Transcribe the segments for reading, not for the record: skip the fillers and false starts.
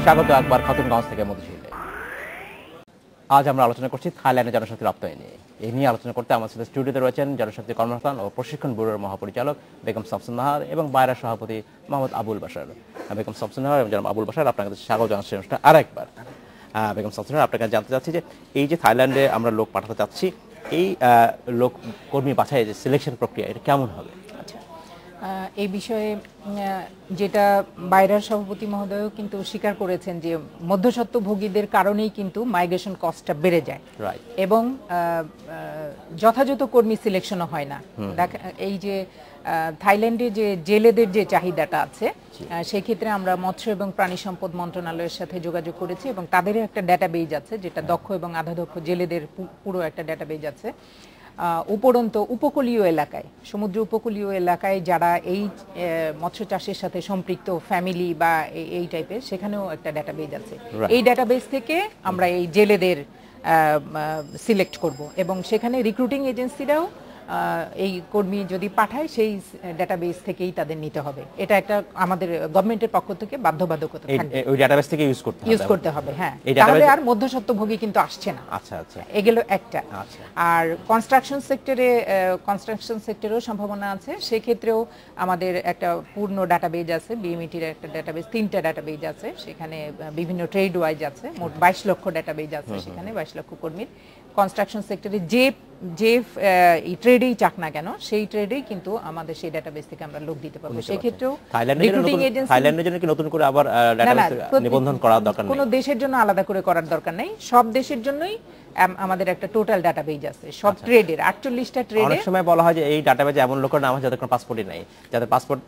স্বাগত একবার খাতুনগঞ্জ থেকে মধুশীলে। আজ আমরা আলোচনা করছি থাইল্যান্ডের জনশক্তি রপ্তানি নিয়ে। এই নিয়ে আলোচনা করতে আমার সাথে স্টুডিওতে রয়েছেন জনশক্তি কর্মসংস্থান ও প্রশিক্ষণ ব্যুরোর মহাপরিচালক বেগম শামসুন নাহার এবং বাইরা সভাপতি মোহাম্মদ আবুল বাশার। বেগম শামসুন নাহার এবং জনাব আবুল বাশার, আপনার কাছে স্বাগত জানাচ্ছি অনুষ্ঠানে আরেকবার। বেগম শামসুন নাহার, আপনার কাছে জানতে চাচ্ছি যে এই যে থাইল্যান্ডে আমরা লোক পাঠাতে চাচ্ছি, এই লোক কর্মী বাছাই যে সিলেকশন প্রক্রিয়া, এটা কেমন হবে? এই বিষয়ে যেটা বাইরার সভাপতি মহোদয়ও কিন্তু স্বীকার করেছেন যে মধ্যস্বত্বভোগীদের কারণেই কিন্তু মাইগ্রেশন কস্টটা বেড়ে যায় এবং যথাযথ কর্মী সিলেকশনও হয় না। এই যে থাইল্যান্ডে যে জেলেদের যে চাহিদাটা আছে, সেই ক্ষেত্রে আমরা মৎস্য এবং প্রাণী সম্পদ মন্ত্রণালয়ের সাথে যোগাযোগ করেছি এবং তাদের একটা ডাটাবেজ আছে যেটা দক্ষ এবং আধাদক্ষ জেলেদের পুরো একটা ডাটাবেজ আছে। উপরন্ত উপকূলীয় এলাকায়, সমুদ্র উপকূলীয় এলাকায় যারা এই মৎস্য চাষের সাথে সম্পৃক্ত ফ্যামিলি বা এই টাইপের, সেখানেও একটা ডাটাবেজ আছে। এই ডাটাবেজ থেকে আমরা এই জেলেদের সিলেক্ট করব এবং সেখানে রিক্রুটিং এজেন্সিরাও এই কর্মী যদি পাঠায় সেই ডাটাবেস থেকেই তাদের নিতে হবে। এটা একটা আমাদের গভর্নমেন্টের পক্ষ থেকে বাধ্যবাধকতা থাকবে, ওই ডাটাবেস থেকে ইউজ করতে হবে। হ্যাঁ, তাহলে আর মধ্যস্বত্বভোগী কিন্তু আসছে না। আচ্ছা আচ্ছা, এগুলো একটা। আর কনস্ট্রাকশন সেক্টরেও সম্ভাবনা আছে। সেক্ষেত্রেও আমাদের একটা পূর্ণ ডাটাবেজ আছে, বিএমইটির একটা ডাটাবেজ, 3টা ডাটাবেজ আছে। সেখানে বিভিন্ন ট্রেড ওয়াইজ আছে, মোট 22 লক্ষ ডাটাবেজ আছে সেখানে, 22 লক্ষ কর্মীর। কনস্ট্রাকশন সেক্টরে যে ট্রেডেই চাক না কেন, সেই ট্রেডেই কিন্তু আমাদের সেই ডাটাবেস থেকে আমরা লোক দিতে পারবো। সেই ক্ষেত্রেও থাইল্যান্ডের জন্য কি নতুন করে আবার ডাটাবেস নিবন্ধন করার দরকার নেই? কোনো দেশের জন্য আলাদা করে করার দরকার নেই। সব দেশের জন্যই আমাদের একটা টোটাল ডাটাবেজ আছে সব ট্রেডের, 48টা ট্রেডে। অনেক সময় বলা হয় যে এই ডাটাবেজে এমন লোকের নাম আছে যাদের কোনো পাসপোর্টই নাই, যাদের পাসপোর্ট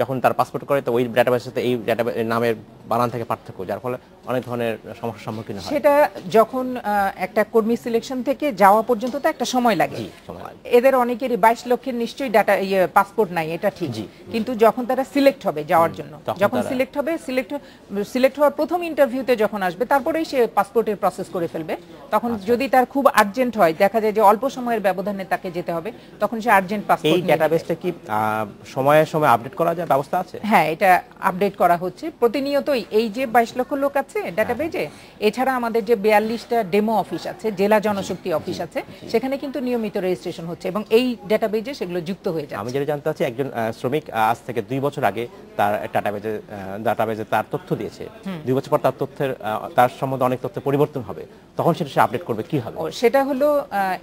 যখন তার পাসপোর্ট করে তো ওই ডাটাবেসের সাথে এই ডাটাবেস নামের বানান থেকে পার্থক্য, যার ফলে অনেক ধরনের সমস্যার সম্মুখীন হয়। সেটা যখন একটা কর্মী সিলেকশন থেকে যাওয়া পর্যন্ত তো একটা সময় লাগে। এদের অনেকেরই 22 লক্ষের নিশ্চয়ই ডাটা পাসপোর্ট নাই, এটা ঠিক। কিন্তু যখন তারা সিলেক্ট হবে যাওয়ার জন্য, যখন সিলেক্ট হওয়ার প্রথম ইন্টারভিউতে যখন আসবে, তারপরেই সে পাসপোর্টের প্রসেস করে ফেলবে। তখন যদি তার খুব আর্জেন্ট হয়, দেখা যায় যে অল্প সময়ের ব্যবধানে তাকে যেতে হবে, তখন সে আর্জেন্ট পাসপোর্ট। এই ডাটাবেসটা কি সময়ে সময়ে আপডেট করা যায়, ব্যবস্থা আছে? হ্যাঁ, এটা আপডেট করা হচ্ছে প্রতিনিয়তই। এই যে 22 লক্ষ লোক আছে ডাটাবেজে, এছাড়া আমাদের যে 42টা ডেমো অফিস আছে, জেলা জনশক্তি অফিস আছে, সেখানে কিন্তু নিয়মিত রেজিস্ট্রেশন হচ্ছে এবং এই ডাটাবেজে সেগুলো যুক্ত হয়ে যায়। আমি যেটা জানতে চাচ্ছি, একজন শ্রমিক আজ থেকে 2 বছর আগে তার ডাটাবেজে তার তথ্য দিয়েছে, 2 বছর পর তার সম্বন্ধে অনেক তথ্য পরিবর্তন হবে, তখন সেটা সে আপডেট করবে কি হবে? সেটা হলো,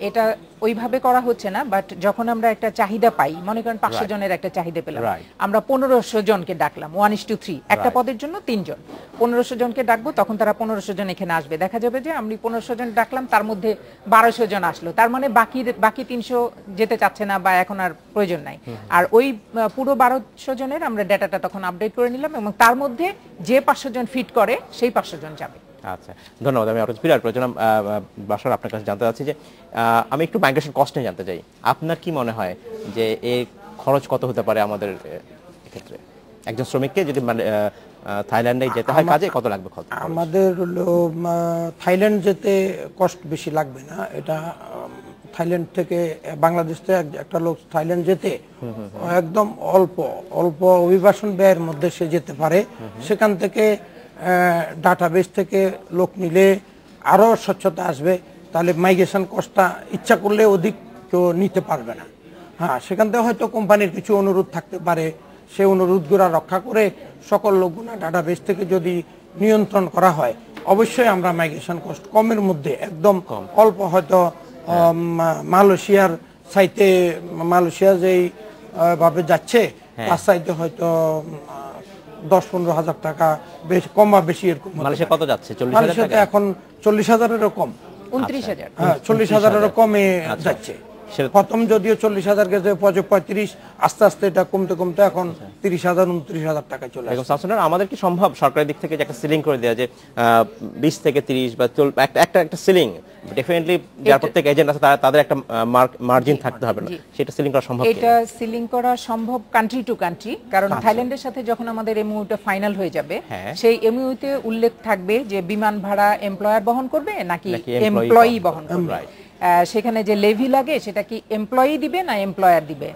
এটা ওইভাবে করা হচ্ছে না, বাট যখন আমরা একটা চাহিদা পাই, মনে করেন 500 জনের একটা চাহিদা পেলাম, আমরা 1500 জনকে ডাকলাম, 1:3, একটা পদের জন্য 3 জন, 1500 জনকে ডাকবো, তখন তারা 1500 জন এখানে আসবে। দেখা যাবে যে আমি 1500 জন ডাকলাম, তার মধ্যে 1200 জন আসলো, তার মানে বাকি 300 যেতে চাচ্ছে না বা এখন আর প্রয়োজন নাই। আর ওই পুরো 1200 জনের আমরা ডাটাটা তখন আপডেট করে নিলাম এবং তার মধ্যে যে 500 জন ফিট করে সেই 500 জন যাবে। আচ্ছা, ধন্যবাদ। আমি আপনার ফিরার প্রয়োজন বাসার আপনার কাছে জানতে চাচ্ছি যে আমি একটু মাইগ্রেশন কস্ট নিয়ে জানতে চাই। আপনার কি মনে হয় যে এই খরচ কত হতে পারে আমাদের ক্ষেত্রে? একজন শ্রমিককে যদি থাইল্যান্ডে যেতে হয় কাজে, কত লাগবে? আমাদের থাইল্যান্ড যেতে কষ্ট বেশি লাগবে না। এটা থাইল্যান্ড থেকে, বাংলাদেশ থেকে একটা লোক থাইল্যান্ড যেতে একদম অল্প অভিবাসন ব্যয়ের মধ্যে সে যেতে পারে। সেখান থেকে ডাটাবেস থেকে লোক নিলে আরো স্বচ্ছতা আসবে, তাহলে মাইগ্রেশন কস্টটা ইচ্ছা করলে অধিক কেউ নিতে পারবে না। হ্যাঁ, সেখান থেকে হয়তো কোম্পানির কিছু অনুরোধ থাকতে পারে, সেই অনুরোধগুলো রক্ষা করে সকল লোকগুলো ডাটাবেস থেকে যদি নিয়ন্ত্রণ করা হয়, অবশ্যই আমরা মাইগ্রেশন কস্ট কমের মধ্যে, একদম অল্প, হয়তো মালয়েশিয়ার সাইতে, মালয়েশিয়া যেই ভাবে যাচ্ছে তার সাইতে হয়তো 10-15 হাজার টাকা বেশি, কম বা বেশি এরকম। মালয়েশিয়া কত যাচ্ছে? 40,000 টাকা। এখন 40,000-এরও কম, 29,000। হ্যাঁ, 40,000-এরও কমে যাচ্ছে। প্রথম যদিও 40,000 গেছে, 35, আস্তে আস্তে এটা কমতে কমতে এখন 30,000 29,000 টাকা চলে আসে। শামসুন্নাহার, আমাদের কি সম্ভব সরকারের দিক থেকে যে একটা সিলিং করে দেওয়া, যে 20 থেকে 30 বা একটা সিলিং, ডেফিনেটলি যার প্রত্যেক এজেন্ট আছে তাদের একটা মার্জিন থাকতে হবে না, সেটা সিলিং করা সম্ভব? এটা সিলিং করা সম্ভব কান্ট্রি টু কান্ট্রি, কারণ থাইল্যান্ডের সাথে যখন আমাদের এমইউটা ফাইনাল হয়ে যাবে, সেই এমইউতে উল্লেখ থাকবে যে বিমান ভাড়া এমপ্লয়ার বহন করবে নাকি এমপ্লয়ি বহন করবে। সেখানে যে লেভি লাগে সেটা কি এমপ্লয়ি দিবে না এমপ্লয়ার দিবে,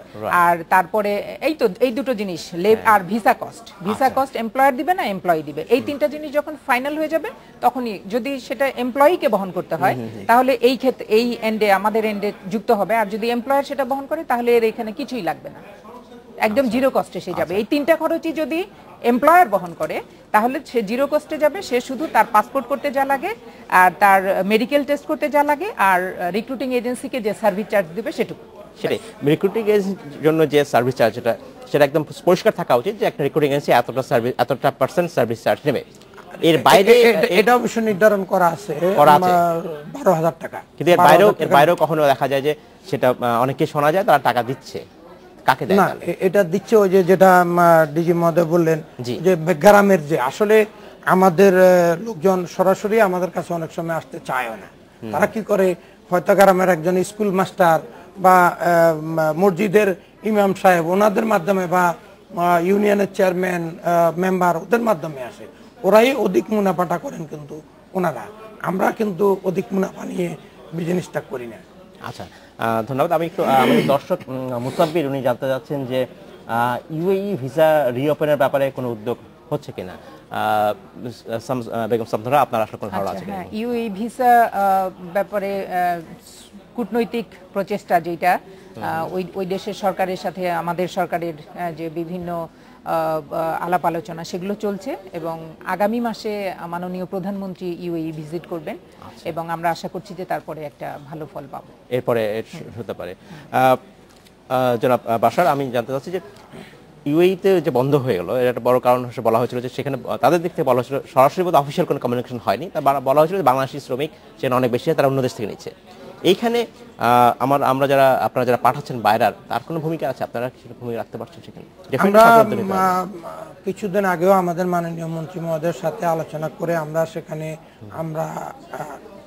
আর তারপরে এই দুটো জিনিস, আর ভিসা কস্ট এমপ্লয়ার দিবে না এমপ্লয়ি দিবে, এই তিনটা জিনিস যখন ফাইনাল হয়ে যাবে তখনই যদি সেটা এমপ্লয়িকে বহন করতে হয় তাহলে এই ক্ষেত্রে এই এন্ডে আমাদের এন্ডে যুক্ত হবে, আর যদি এমপ্লয়ার সেটা বহন করে তাহলে এর এখানে কিছুই লাগবে না, একদম জিরো কস্টে সে যাবে। এই তিনটা খরচই যদি এমপ্লয়ার বহন করে তাহলে সে জিরো কস্টে যাবে, সে শুধু তার পাসপোর্ট করতে যা লাগে আর তার মেডিকেল টেস্ট করতে যা লাগে আর রিক্রুটিং এজেন্সিকে যে সার্ভিস চার্জ দিবে সেটুকু। সেটাই, রিক্রুটিং এজেন্সির জন্য যে সার্ভিস চার্জ সেটা একদম পরিষ্কার থাকা উচিত যে একটা রিক্রুটিং এজেন্সি এতটা পার্সেন্ট সার্ভিস চার্জ নেবে। এর বাইরে এটা অবশ্য নির্ধারণ করা আছে 12,000 টাকা, কিন্তু এর বাইরেও কখনো দেখা যায় যে সেটা অনেকে শোনা যায় তারা টাকা দিচ্ছে, কাকে দেয়? না, এটা দিচ্ছে ওই যেটা ডিজি মহোদয় বললেন যে গ্রামের, যে আসলে আমাদের লোকজন সরাসরি আমাদের কাছে অনেক সময় আসতে চায় না, তারা কি করে হয়তো গ্রামের একজন স্কুল মাস্টার বা মসজিদের ইমাম সাহেব ওনাদের মাধ্যমে বা ইউনিয়নের চেয়ারম্যান মেম্বার ওদের মাধ্যমে আসে, ওরাই অধিক মুনাফাটা করেন, কিন্তু ওনারা, আমরা কিন্তু অধিক মুনাফা নিয়ে বিজনেসটা করি না। আচ্ছা, ধন্যবাদ। আমি একটু আমাদের দর্শক মুসাব্বির উনি জানতে যাচ্ছেন যে ইউএই ভিসা রিওপেনের ব্যাপারে কোনো উদ্যোগ হচ্ছে কিনা। বেগম সামসুন্নাহার, আপনার আসলে কোনো ধারণা আছে কিনা? ইউএই ভিসা ব্যাপারে কূটনৈতিক প্রচেষ্টা যেটা ওই দেশের সরকারের সাথে আমাদের সরকারের যে বিভিন্ন আলাপ আলোচনা সেগুলো চলছে, এবং আগামী মাসে মাননীয় প্রধানমন্ত্রী ইউএই ভিজিট করবেন, এবং আমরা আশা করছি যে তারপরে একটা ভালো ফল পাবো, এরপরে হতে পারে। জনাব বাশার, আমি জানতে চাচ্ছি যে ইউএইতে যে বন্ধ হয়ে গেল, এর একটা বড় কারণ হিসেবে বলা হয়েছিল যে সেখানে তাদের দিক থেকে বলা হয়েছিল, সরাসরি বলতে অফিসিয়াল কোনো কমিউনিকেশন হয়নি, তা বলা হয়েছিল যে বাংলাদেশি শ্রমিক সেখানে অনেক বেশি, তারা অন্য দেশ থেকে নিচ্ছে। এইখানে আপনারা যারা পাঠাচ্ছেন বাইরার, তার কোনো ভূমিকা আছে? আপনারা কিছু ভূমিকা রাখতে পারছেন সেখানে? আমরা কিছুদিন আগেও আমাদের মাননীয় মন্ত্রী মহোদয়ের সাথে আলোচনা করে আমরা সেখানে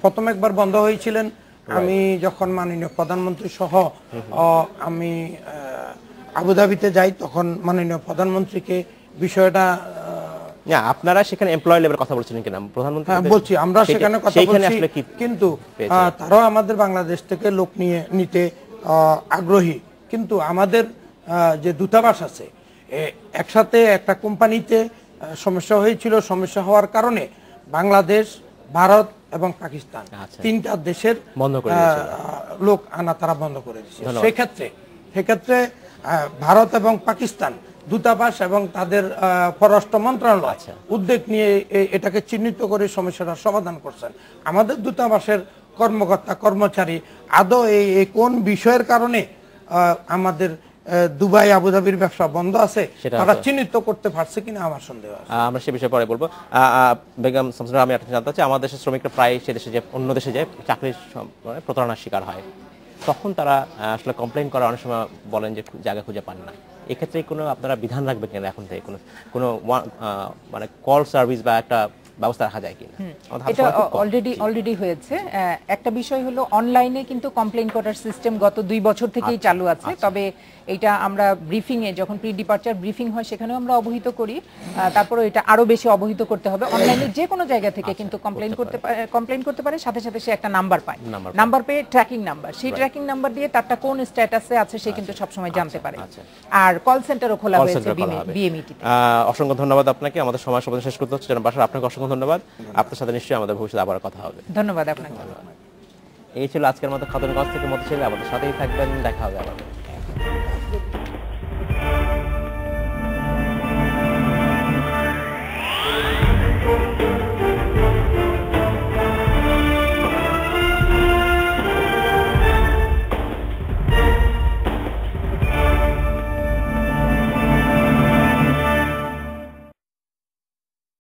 প্রথম একবার বন্ধ হয়েছিলেন, আমি যখন মাননীয় প্রধানমন্ত্রী সহ আমি আবুধাবিতে যাই, তখন মাননীয় প্রধানমন্ত্রীকে বিষয়টা, আপনারা সেখানে এমপ্লয়ি লেভেলের কথা বলছিলেন কিনা? প্রধানমন্ত্রী বলছি, আমরা সেখানে কথা বলছি, কিন্তু তারাও আমাদের বাংলাদেশ থেকে লোক নিতে আগ্রহী, কিন্তু আমাদের যে দূতাবাস আছে একসাথে একটা কোম্পানিতে সমস্যা হয়েছিল, সমস্যা হওয়ার কারণে বাংলাদেশ, ভারত এবং পাকিস্তান তিনটা দেশের লোক আনা তারা বন্ধ করে দিয়েছে। সেক্ষেত্রে ভারত এবং পাকিস্তান দূতাবাস এবং তাদের পররাষ্ট্র মন্ত্রণালয় উদ্যোগ নিয়ে এটাকে চিহ্নিত করে সমস্যাটার সমাধান করছেন। আমাদের দূতাবাসের কর্মকর্তা কর্মচারী আদৌ এই কোন বিষয়ের কারণে আমাদের দুবাই আবুধাবির ব্যবসা বন্ধ আছে তারা চিহ্নিত করতে পারছে কিনা আমার সন্দেহ আছে। আমরা সে বিষয়ে পরে বলবো। বেগম শামসুন্নাহার, আমি একটা জানতে চাই, আমাদের দেশের শ্রমিকরা প্রায় সে দেশে যে অন্য দেশে যায় চাকরির প্রতারণার শিকার হয়, তখন তারা আসলে কমপ্লেইন করার অনেক সময় বলেন যে জায়গা খুঁজে পান না। এক্ষেত্রে কোনো আপনারা বিধান রাখবেন কিনা এখন থেকে, কোনো মানে কল সার্ভিস বা একটা ব্যবস্থা রাখা যায় কিনা? এটা অলরেডি হয়েছে। একটা বিষয় হলো অনলাইনে কিন্তু কমপ্লেইন করার সিস্টেম গত 2 বছর থেকেই চালু আছে, তবে এটা আমরা ব্রিফিং এ যখন প্রি ডিপার্চার ব্রিফিং হয় সেখানেও আমরা অবহিত করি, তারপরে এটা আরো বেশি অবহিত করতে হবে। অনলাইনে যে কোনো জায়গা থেকে কিন্তু কমপ্লেইন করতে পারে, সাথে সাথে সে একটা নাম্বার পায়, নাম্বার পেয়ে ট্র্যাকিং নাম্বার, সেই ট্র্যাকিং নাম্বার দিয়ে তারটা কোন স্ট্যাটাসে আছে সে কিন্তু সবসময় জানতে পারে। আর কল সেন্টারও খোলা হয়েছে বিএমইটি তে। অসংখ্য ধন্যবাদ আপনাকে। আমাদের সময় সমাধান শেষ করতে হচ্ছে, জনাব বাশার আপনাকে অসংখ্য ধন্যবাদ। আপনার সাথে নিশ্চয়ই আমাদের ভবিষ্যতে আবার কথা হবে। ধন্যবাদ আপনাকে। এই ছিল আজকের মতো খাতুনগঞ্জ থেকে মতিঝিল, আমাদের সাথেই থাকবেন, দেখা হবে আবার।